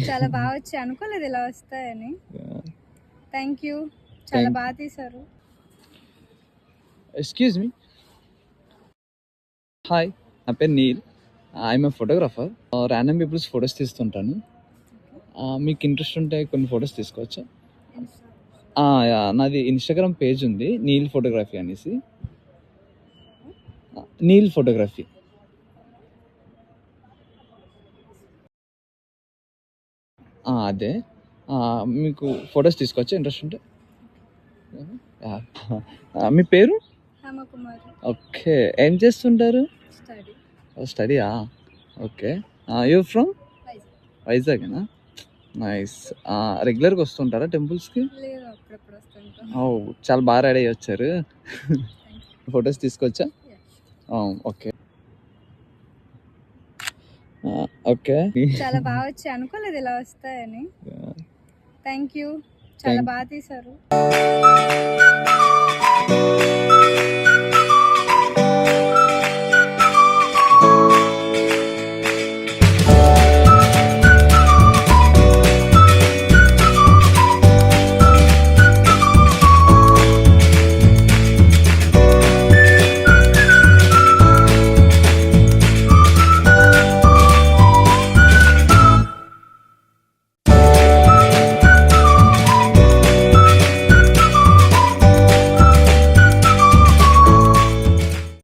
చాలా బాగా వచ్చాయి, అనుకోలేదు ఇలా వస్తాయని. థ్యాంక్ యూ, చాలా బాగా తీశారు. Excuse me. హాయ్, నా పేరు Neel. I'm a photographer. Random peoples photos తీస్తుంటాను. మీకు ఇంట్రెస్ట్ ఉంటే కొన్ని ఫొటోస్ తీసుకోవచ్చా? నాది ఇన్స్టాగ్రామ్ పేజ్ ఉంది, నీల్ ఫోటోగ్రఫీ అనేసి. నీల్ ఫోటోగ్రఫీ. అదే. మీకు ఫొటోస్ తీసుకోవచ్చా ఇంట్రెస్ట్ ఉంటే? మీ పేరు? హేమకుమారి. ఓకే, ఏం చేస్తుంటారు? స్టడీ. స్టడీయా? ఓకే. You from? వైజాగ్. వైజాగేనా? నైస్. రెగ్యులర్గా వస్తుంటారా టెంపుల్స్కి? లేదు, అప్పుడప్పుడు వస్తుంటాం. ఓ, చాలా బాగా రెడీ అయ్యి వచ్చారు. ఫొటోస్ తీసుకోవచ్చా? ఓకే. ఓకే. చాలా బాగా వచ్చాయి, అనుకోలేదు ఇలా వస్తాయని. థ్యాంక్ యూ, చాలా బాగా తీశారు.